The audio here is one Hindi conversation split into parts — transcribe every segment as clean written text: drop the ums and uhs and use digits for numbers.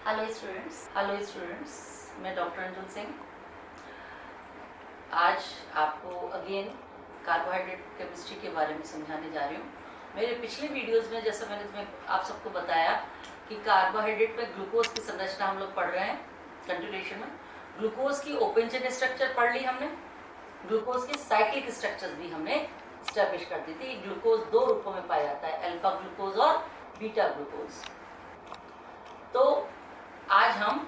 हेलो स्टूडेंट्स, मैं डॉक्टर अंजुल सिंह आज आपको अगेन कार्बोहाइड्रेट केमिस्ट्री के बारे में समझाने जा रही हूँ। मेरे पिछले वीडियोस में जैसा मैंने तुम्हें आप सबको बताया कि कार्बोहाइड्रेट में ग्लूकोज की संरचना हम लोग पढ़ रहे हैं। कंटिन्यूएशन में ग्लूकोज की ओपन चेन स्ट्रक्चर पढ़ ली हमने, ग्लूकोज की साइक्लिक स्ट्रक्चर्स भी हमने स्टैब्लिश कर दी थी। ग्लूकोज दो रूपों में पाया जाता है, अल्फा ग्लूकोज और बीटा ग्लूकोज। तो आज हम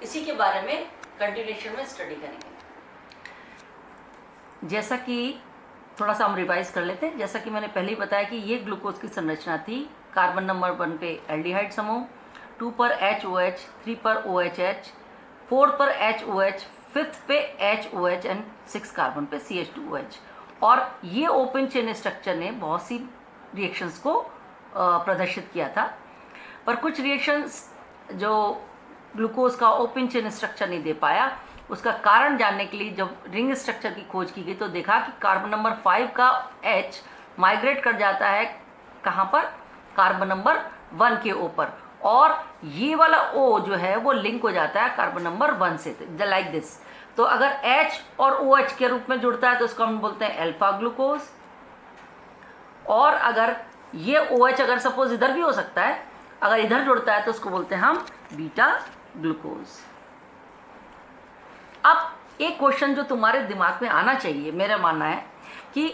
इसी के बारे में कंटिन्यूएशन में स्टडी करेंगे। जैसा कि थोड़ा सा हम रिवाइज कर लेते हैं। जैसा कि मैंने पहले ही बताया कि ये ग्लूकोज की संरचना थी। कार्बन नंबर 1 पे एल्डिहाइड समूह, 2 पर HOH, 3 पर OHH, 4 पर HOH, 5th पे HOH एंड 6 कार्बन पे CH2OH। और ये ओपन चेन स्ट्रक्चर ने बहुत सी रिएक्शंस को प्रदर्शित किया था, पर कुछ रिएक्शंस जो ग्लूकोज का ओपन चेन स्ट्रक्चर नहीं दे पाया, उसका कारण जानने के लिए जब रिंग स्ट्रक्चर की खोज की गई तो देखा कि कार्बन नंबर 5 का H माइग्रेट कर जाता है कहाँ पर, कार्बन नंबर 1 के ऊपर, और ये वाला O जो है वो लिंक हो जाता है कार्बन नंबर 1 से, लाइक दिस। तो अगर H और OH के रूप में जुड़ता है तो उसको हम बोलते हैं अल्फा ग्लूकोज, और अगर ये OH अगर सपोज इधर भी हो सकता है, अगर इधर जुड़ता है तो उसको बोलते हैं हम बीटा ग्लूकोज। अब एक क्वेश्चन जो तुम्हारे दिमाग में आना चाहिए, मेरा मानना है कि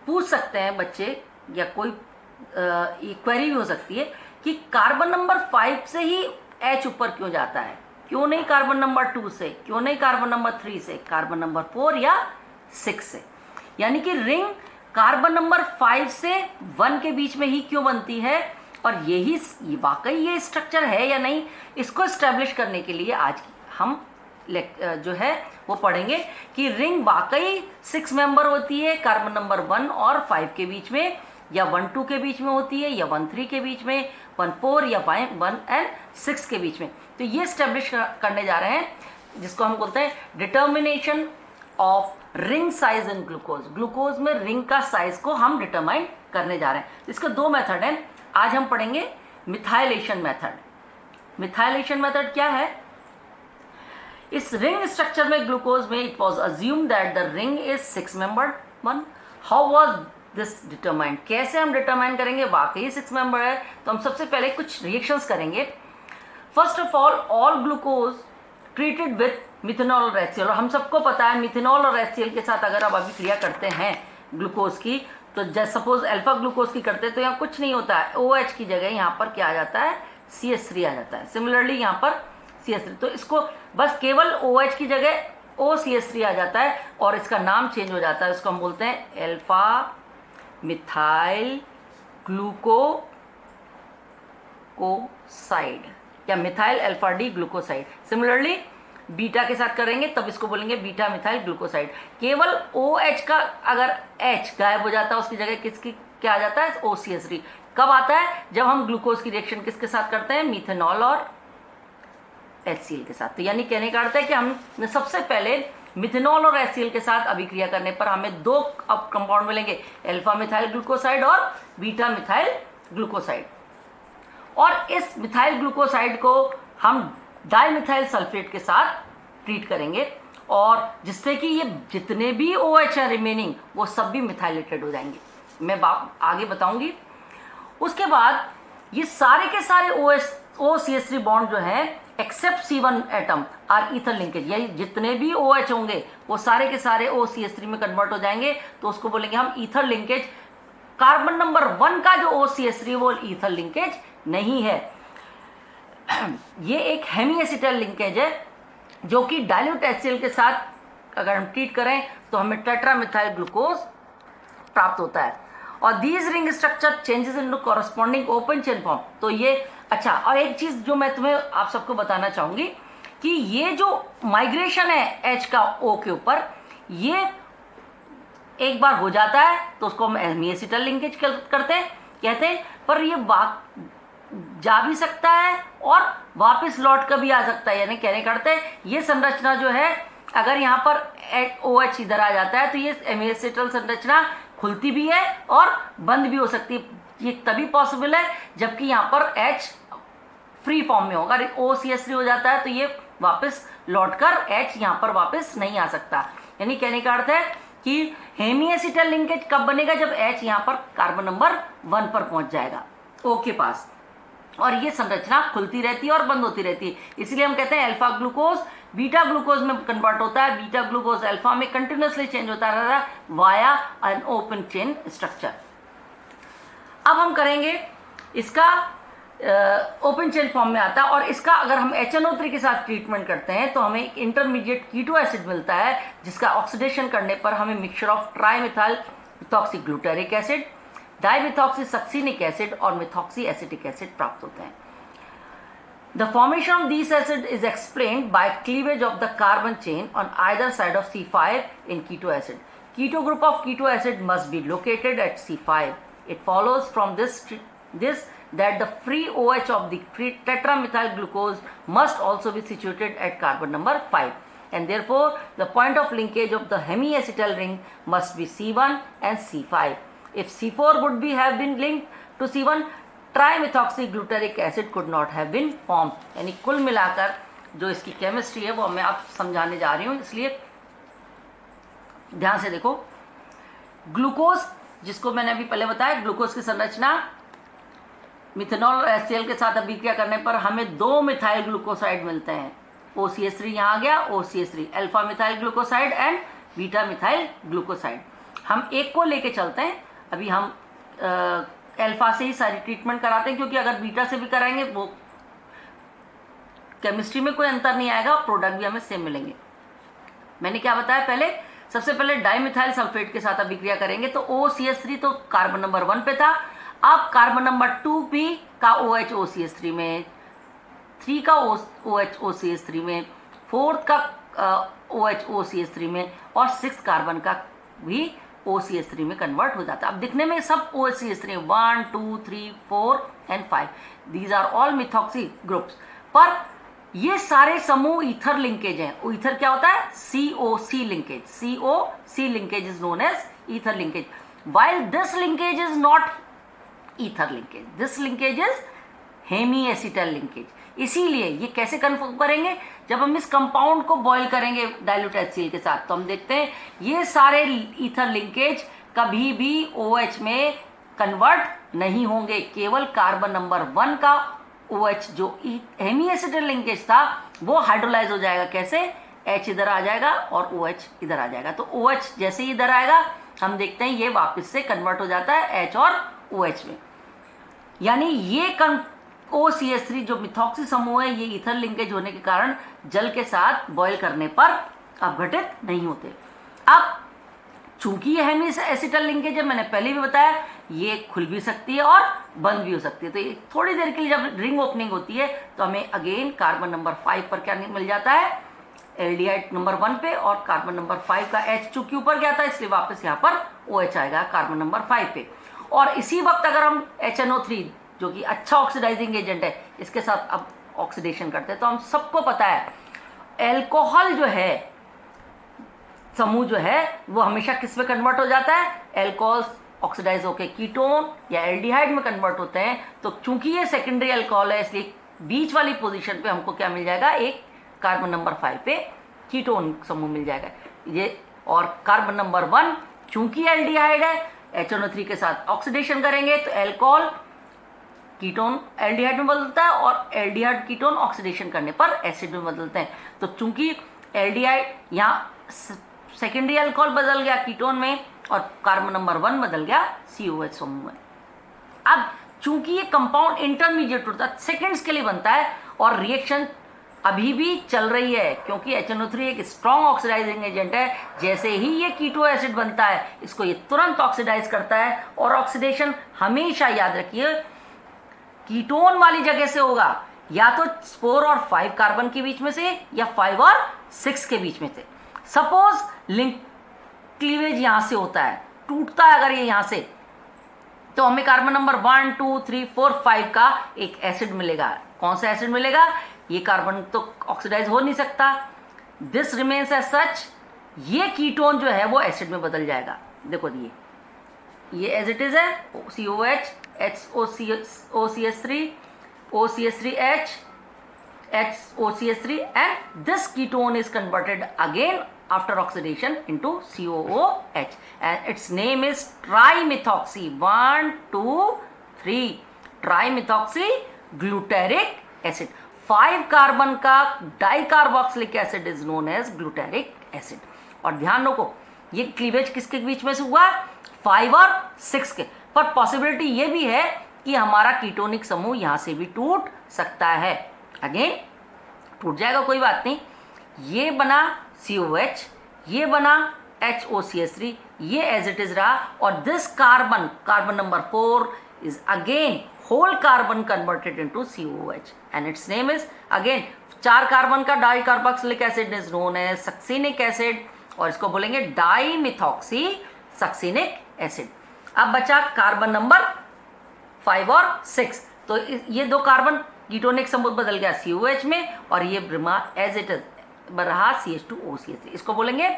पूछ सकते हैं बच्चे, या कोई क्वेरी भी हो सकती है कि कार्बन नंबर 5 से ही H ऊपर क्यों जाता है, क्यों नहीं कार्बन नंबर 2 से, क्यों नहीं कार्बन नंबर 3 से, कार्बन नंबर 4 या 6 से। यानी कि रिंग कार्बन नंबर 5 से 1 के बीच में ही क्यों बनती है, और यही वाकई ये स्ट्रक्चर है या नहीं, इसको एस्टेब्लिश करने के लिए आज हम जो है वो पढ़ेंगे कि रिंग वाकई 6 मेंबर होती है कार्बन नंबर 1 और 5 के बीच में, या 1 2 के बीच में होती है, या 1 3 के बीच में, 1 4 या 1 एंड 6 के बीच में। तो ये एस्टेब्लिश करने जा रहे हैं, जिसको हम बोलते हैं determination of ring size in glucose. Glucose में रिंग का साइज को हम डिटरमाइन करने जा रहे हैं। इसके दो मेथड हैं। आज हम पढ़ेंगे मिथाइलेशन मेथड। मिथाइलेशन मेथड क्या है? इस रिंग स्ट्रक्चर में ग्लूकोज में it was assumed that the ring is 6 membered one. How was this determined? कैसे हम डिटरमाइन करेंगे वाकई 6 मेंबर है? तो हम सबसे पहले कुछ रिएक्शंस करेंगे। First of all glucose treated with methanol और HCl। और हम सबको पता है मिथेनॉल और HCl के साथ अगर आप अभिक्रिया करते हैं ग्लूकोज की, तो जैसे सपोज अल्फा ग्लूकोज की करते हैं तो यहाँ कुछ नहीं होता है, OH की जगह यहाँ पर क्या आ जाता है, CH3 आ जाता है। सिमिलरली यहाँ पर CH3, तो इसको बस केवल OH की जगह OCH3 आ जाता है और इसका नाम चेंज हो जाता है। इसको हम बोलते हैं अल्फा मिथाइल ग्लूकोसाइड या methyl alpha D glucoside. Similarly beta के साथ करेंगे तब इसको बोलेंगे बीटा मिथाइल ग्लूकोसाइड। केवल OH का अगर H गायब हो जाता है, उसकी जगह किसकी क्या आ जाता है, OCH3। कब आता है? जब हम ग्लूकोज की रिएक्शन किसके साथ करते हैं, मिथेनॉल और HCl के साथ। तो यानी कहने का अर्थ है कि हम सबसे पहले मिथेनॉल और HCl के साथ अभिक्रिया करने पर हमें दो अब कंपाउंड मिलेंगे, अल्फा मिथाइल ग्लूकोसाइड और बीटा मिथाइल ग्लूकोसाइड। और इस मिथाइल ग्लूकोसाइड को हम डाइमिथाइल सल्फेट के साथ ट्रीट करेंगे, और जिससे कि ये जितने भी OH है रिमेनिंग वो सब भी मिथाइलेटेड हो जाएंगे। मैं आगे बताऊंगी। उसके बाद ये सारे के सारे OCH3 बॉन्ड जो हैं except C1 atom are ether linkage, यानी जितने भी OH होंगे वो सारे के सारे OCH3 में कन्वर्ट हो जाएंगे, तो उसको बोलेंगे हम ईथर लिंकेज। कार्बन नंबर 1 का जो OCH3 वो ईथर लिंकेज नहीं है, ये एक हेमी एसिटाइल लिंकेज है, जो कि डाइल्यूट HCl के साथ अगर हम ट्रीट करें तो हमें टेट्रामिथाइल ग्लूकोज प्राप्त होता है। और these ring structure changes into corresponding open chain form. तो ये अच्छा, और एक चीज जो मैं तुम्हें आप सबको बताना चाहूंगी कि ये जो माइग्रेशन है H का O के ऊपर, ये एक बार हो जाता है तो उसको हम हेमी एसिटाइल लिंकेज कहते हैं, पर ये जा भी सकता है और वापस लौट कर भी आ सकता है। यानी कहने का अर्थ है ये संरचना जो है, अगर यहाँ पर OH इधर आ जाता है तो ये हेमी एसिटाइल संरचना खुलती भी है और बंद भी हो सकती है। ये तभी पॉसिबल है जबकि यहाँ पर H फ्री फॉर्म में होगा। OCH3 हो जाता है तो ये वापस लौटकर H यहाँ पर वापस नहीं आ सकता। यानी कहने का अर्थ है कि हेमी एसिटल लिंकेज कब बनेगा, जब H यहाँ पर कार्बन नंबर 1 पर पहुंच जाएगा O के पास, और ये संरचना खुलती रहती है और बंद होती रहती है। इसलिए हम कहते हैं अल्फा ग्लूकोज बीटा ग्लूकोज में कन्वर्ट होता है, बीटा ग्लूकोज अल्फा में कंटिन्यूसली चेंज होता रहता है via an open chain structure. अब हम करेंगे इसका ओपन चेन फॉर्म में आता है, और इसका अगर हम HNO3 के साथ ट्रीटमेंट करते हैं तो हमें एक इंटरमीडिएट कीटो एसिड मिलता है, जिसका ऑक्सीडेशन करने पर हमें mixture of trimethyl methoxy glutaric acid, dimethoxy succinic acid और मिथॉक्सी एसिटिक एसिड प्राप्त होते हैं। The formation of these acids is explained by cleavage of the carbon chain on either side of C5 in keto acid. Keto group of keto acid must be located at C5. It follows from this that the free OH of the tetramethyl glucose must also be situated at carbon number 5, and therefore the point of linkage of the hemiacetal ring must be C1 and C5. If C4 would have been linked to C1, trimethoxy glutaric acid could not have been form. यानी कुल मिलाकर जो इसकी केमिस्ट्री है वो मैं आप समझाने जा रही हूँ, इसलिए ध्यान से देखो। ग्लूकोज, जिसको मैंने अभी पहले बताया, ग्लूकोज की संरचना मिथेनॉल और HCl के साथ अभिक्रिया करने पर हमें 2 मिथाइल ग्लूकोसाइड मिलते हैं। OCH3 यहाँ आ गया, OCH3 alpha methyl glucoside and beta methyl glucoside. हम एक को लेके चलते हैं। अभी हम अल्फा से ही सारी ट्रीटमेंट कराते हैं, क्योंकि अगर बीटा से भी कराएंगे वो केमिस्ट्री में कोई अंतर नहीं आएगा, प्रोडक्ट भी हमें सेम मिलेंगे। मैंने क्या बताया पहले, सबसे पहले डाइमिथाइल सल्फेट के साथ अभिक्रिया करेंगे तो OCH3 तो कार्बन नंबर 1 पे था, अब कार्बन नंबर 2 भी का OH OCH3 में, 3 का OH OCH3 में, 4th का OH OCH3 में और 6th कार्बन का भी OCH3 में कन्वर्ट हो जाता है। अब दिखने में सब OCH3 1 2 3 4 and 5, these are all methoxy groups, पर ये सारे समूह ईथर लिंकेज हैं। ईथर क्या होता है? COC linkage. COC linkage is known as ether linkage, while this linkage is not ether linkage, this linkage is hemiacetal linkage। इसीलिए ये कैसे कन्फर्म करेंगे, जब हम इस कंपाउंड को बॉयल करेंगे डाइल्यूट HCl के साथ, तो हम देखते हैं ये सारे ईथर लिंकेज कभी भी OH में कन्वर्ट नहीं होंगे, केवल कार्बन नंबर 1 का OH जो हेमिएसिटल लिंकेज था वो हाइड्रोलाइज हो जाएगा। कैसे? H इधर आ जाएगा और OH इधर आ जाएगा, तो OH जैसे ही इधर आएगा हम देखते हैं ये वापस से कन्वर्ट हो जाता है H और OH में। यानी ये OCH3 जो मिथॉक्सी समूह है ये ईथर लिंकेज होने के कारण जल के साथ बॉयल करने पर अपघटित नहीं होते। अब चूंकि ये हेमिएसिटल लिंकेज है, मैंने पहले भी बताया, ये खुल भी सकती है और बंद भी हो सकती है। तो ये थोड़ी देर के लिए जब रिंग ओपनिंग होती है तो हमें अगेन कार्बन नंबर 5 पर क्या मिल जाता है? एल्डिहाइड नंबर 1 पे, और कार्बन नंबर 5 का H चूंकि ऊपर गया था इसलिए वापस यहाँ पर OH आएगा कार्बन नंबर 5 पे। और इसी वक्त अगर हम HNO3 जो कि अच्छा ऑक्सीडाइजिंग एजेंट है इसके साथ अब ऑक्सीडेशन करते हैं, तो हम सबको पता है एल्कोहल जो है समूह जो है वो हमेशा किस में कन्वर्ट हो जाता है? एल्कोहल ऑक्सीडाइज होकर कीटोन या एल्डिहाइड में कन्वर्ट होते हैं। तो चूंकि ये सेकेंडरी एल्कोहल है इसलिए बीच वाली पोजीशन पे हमको क्या मिल जाएगा? एक कार्बन नंबर 5 पे कीटोन समूह मिल जाएगा ये। और कार्बन नंबर 1 चूंकि एल्डिहाइड है, HNO3 के साथ ऑक्सीडेशन करेंगे तो एल्कोहल कीटोन एल्डिहाइड में बदलता है और एल्डिहाइड कीटोन ऑक्सीडेशन करने पर एसिड में बदलते हैं। तो चूंकि एल्डिहाइड यहाँ सेकेंडरी अल्कोहल बदल गया कीटोन में और कार्बन नंबर 1 बदल गया COH समूह में। अब चूंकि ये कंपाउंड इंटरमीडिएट होता है, सेकेंड्स के लिए बनता है और रिएक्शन अभी भी चल रही है, क्योंकि HNO3 एक स्ट्रॉन्ग ऑक्सीडाइजिंग एजेंट है। जैसे ही ये कीटो एसिड बनता है इसको ये तुरंत ऑक्सीडाइज करता है, और ऑक्सीडेशन हमेशा याद रखिए कीटोन वाली जगह से होगा, या तो 4 और 5 कार्बन के बीच में से या 5 और 6 के बीच में से। सपोज लिंक क्लीवेज यहां से होता है, टूटता है अगर ये यहां से, तो हमें कार्बन नंबर 1 2 3 4 5 का एक एसिड मिलेगा। कौन सा एसिड मिलेगा? ये कार्बन तो ऑक्सीडाइज हो नहीं सकता, दिस रिमेन्स एज सच। ये कीटोन जो है वो एसिड में बदल जाएगा। देखो ये एज इट इज है, COH OCH3 OCH3H, HOCH3, and this ketone is converted again after oxidation into COOH, and its name is trimethoxy. 1, 2, 3 trimethoxy glutaric acid. 5 carbon का dicarboxylic acid is known as glutaric acid. और ध्यान रखो ये क्लीवेज किसके बीच में से हुआ, 5 और 6 के. पर पॉसिबिलिटी ये भी है कि हमारा कीटोनिक समूह यहां से भी टूट सकता है. अगेन टूट जाएगा कोई बात नहीं. ये बना COH, ये बना HOCH3, ये एज इट इज रहा. और this carbon number 4 is again whole carbon converted into COOH, and its name is again 4 carbon का dicarboxylic acid is known as succinic acid, और इसको बोलेंगे डाइमिथॉक्सी सक्सिनिक एसिड. अब बचा कार्बन नंबर 5 और 6. तो ये 2 कार्बन कीटोनिक समूह बदल गया COH में, और ये ब्रिमा एज इट इज रहा CH2OCH3. इसको बोलेंगे,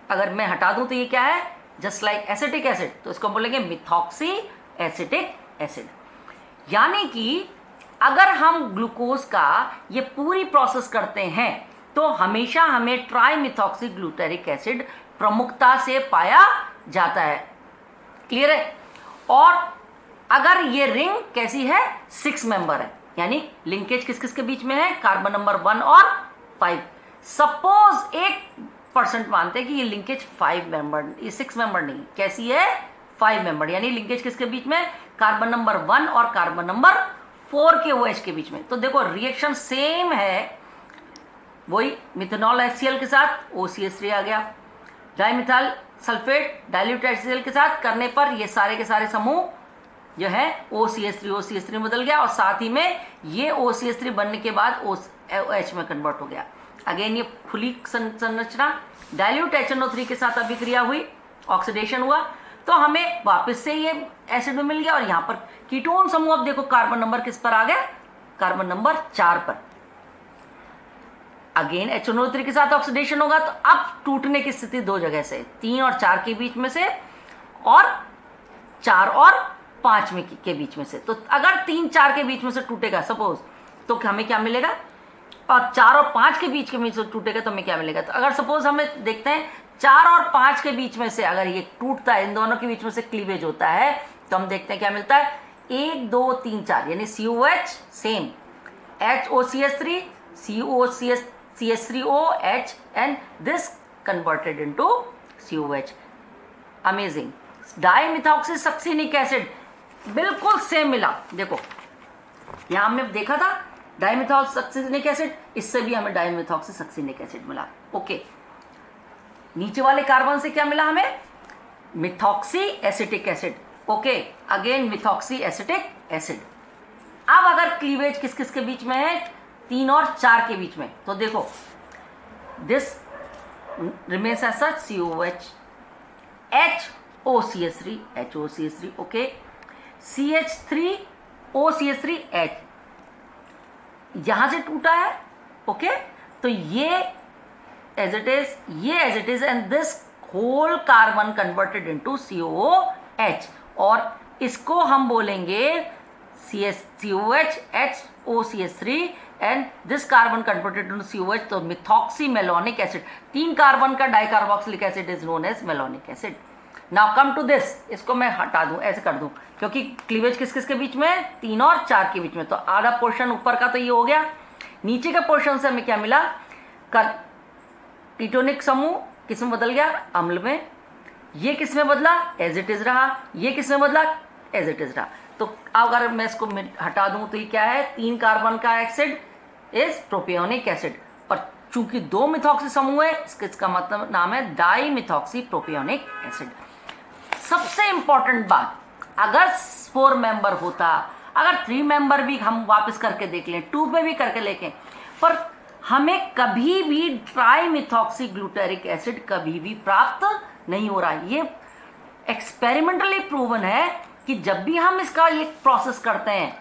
अगर मैं हटा दूं तो ये क्या है, जस्ट लाइक एसिटिक एसिड, तो इसको बोलेंगे मिथॉक्सी एसिटिक एसिड. यानी कि अगर हम ग्लूकोज का ये पूरी प्रोसेस करते हैं तो हमेशा हमें ट्राइमिथॉक्सी ग्लूटारिक एसिड प्रमुखता से पाया जाता है. क्लियर है. और अगर ये रिंग कैसी है, 6 मेंबर है, यानी लिंकेज किस किस के बीच में है, कार्बन नंबर 1 और 5. सपोज 1% मानते हैं कि ये लिंकेज 5 मेंबर, ये 6 मेंबर नहीं, कैसी है, 5 मेंबर. यानी लिंकेज किसके बीच में, कार्बन नंबर 1 और कार्बन नंबर 4 के OH के बीच में. तो देखो रिएक्शन सेम है, वही मिथेनॉल HCl के साथ OCH3 आ गया. डाइमिथाइल सल्फेट डाइल्यूट HCl के साथ करने पर ये सारे के सारे समूह जो है OCH3 में बदल गया, और साथ ही में ये OCH3 बनने के बाद OH में कन्वर्ट हो गया. अगेन ये खुली संरचना, डाइल्यूट HNO3 के साथ अभिक्रिया हुई, ऑक्सीडेशन हुआ, तो हमें वापस से ये एसिड में मिल गया. और यहाँ पर कीटोन समूह, अब देखो कार्बन नंबर किस पर आ गया, कार्बन नंबर 4 पर. अगेन HNO3 के साथ ऑक्सीडेशन होगा, तो अब टूटने की स्थिति 2 जगह से, 3 और 4 के बीच में से, और 4 और 5 में के बीच में से. तो अगर 3-4 के बीच में से टूटेगा सपोज, तो हमें क्या मिलेगा, और 4 और 5 के बीच में से टूटेगा तो हमें क्या मिलेगा. तो अगर सपोज हमें देखते हैं 4 और 5 के बीच में से अगर ये टूटता है, इन दोनों के बीच में से क्लीवेज होता है, तो हम देखते हैं क्या मिलता है, 1 2 3 4, यानी COH same, HOCH3 CH3OH, and this converted into COH. Amazing. Dimethoxy succinic acid बिल्कुल सेम मिला. देखो यहां हमने देखा था डाइमिथॉक्सी सक्सिनिक एसिड, इससे भी हमें डाइमिथॉक्सी सक्सिनिक एसिड मिला. ओके, नीचे वाले कार्बन से क्या मिला हमें, methoxy acetic acid. Okay, again methoxy acetic acid. अब अगर क्लीवेज किस किस के बीच में है, 3 और 4 के बीच में, तो देखो this remains as such COH, HOCH3, okay, CH3OCH3H यहां से टूटा है. ओके, तो ये एज इट इज, ये as it is, and this whole carbon converted into COOH, और इसको हम बोलेंगे COH HOCH3, and this carbon converted into COH, तो मिथॉक्सी मेलोनिक एसिड. 3 कार्बन का dicarboxylic acid is known as malonic acid. Now come to this, इसको मैं हटा दूं, ऐसे कर दूं, क्योंकि क्लीवेज किस किस के बीच में, 3 और 4 के बीच में. तो आधा पोर्शन ऊपर का तो ये हो गया, नीचे के पोर्शन से हमें क्या मिला, कीटोनिक समूह किस में बदल गया, अम्ल में. ये किस में बदला, एज इट इज रहा. ये किस में बदला, एज इट इज रहा. तो अगर मैं इसको हटा दूं तो ये क्या है, 3 कार्बन का एसिड इज प्रोपियोनिक एसिड, और चूंकि 2 मिथॉक्सी समूह है, इसका मतलब नाम है डाइमिथॉक्सी प्रोपियोनिक एसिड. सबसे इंपॉर्टेंट बात, अगर 4 मेंबर होता, अगर 3 मेंबर भी हम वापस करके देख लें, 2 पे भी करके लेके, पर हमें कभी भी ट्राइमिथॉक्सी ग्लूटारिक एसिड कभी भी प्राप्त नहीं हो रहा. ये एक्सपेरिमेंटली प्रूवन है कि जब भी हम इसका ये प्रोसेस करते हैं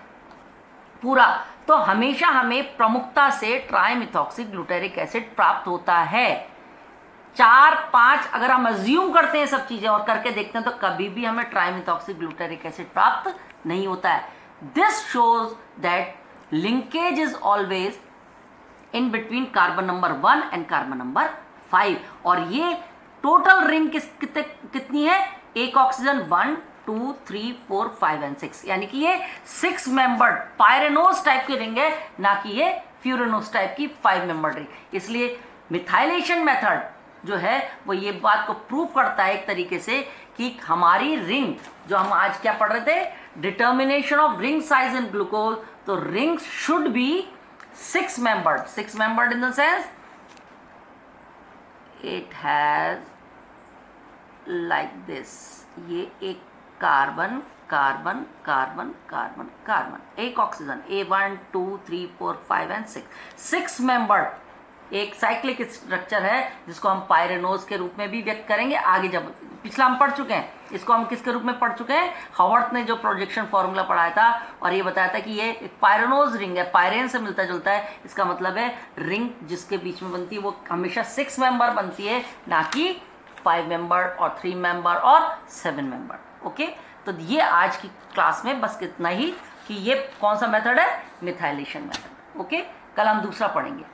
पूरा, तो हमेशा हमें प्रमुखता से ट्राइमिथॉक्सी ग्लूटारिक एसिड प्राप्त होता है. 4 5 अगर हम अज्यूम करते हैं सब चीजें और करके देखते हैं, तो कभी भी हमें ट्राइमिथॉक्सी ग्लूटारिक एसिड प्राप्त नहीं होता है. This shows that linkage is always in between carbon number 1 and carbon number 5। और ये टोटल रिंग कितनी है? एक ऑक्सीजन 1 2 3 4 5 एंड 6, यानी कि ये 6 मेंबर्ड पायरेनोज टाइप की रिंग है, ना कि ये फ्यूरेनोज टाइप की 5 मेंबर्ड रिंग। इसलिए मिथाइलेशन मेथड जो है वो ये बात को प्रूव करता है एक तरीके से कि हमारी रिंग, जो हम आज क्या पढ़ रहे थे, determination of ring size in glucose, तो ring should be 6 membered, 6 membered in the sense it has like this, ये एक carbon carbon carbon carbon carbon, एक ऑक्सीजन A1 2 3 4 5 एंड 6 मेंबर्ड एक साइक्लिक स्ट्रक्चर है, जिसको हम पायरेनोज के रूप में भी व्यक्त करेंगे आगे। जब पिछला हम पढ़ चुके हैं, इसको हम किसके रूप में पढ़ चुके हैं? हावर्थ ने जो प्रोजेक्शन फॉर्मूला पढ़ाया था और ये बताया था कि ये एक पायरेनोज रिंग है, पायरेन से मिलता जुलता है। इसका मतलब है रिंग जिसके बीच में बनती है वो हमेशा 6 मेंबर बनती है, ना कि 5 मेंबर और 3 मेंबर और 7 मेंबर। ओके, तो ये आज की क्लास में बस इतना ही कि ये कौन सा मेथड है? Methylation method. ओके, कल हम दूसरा पढ़ेंगे।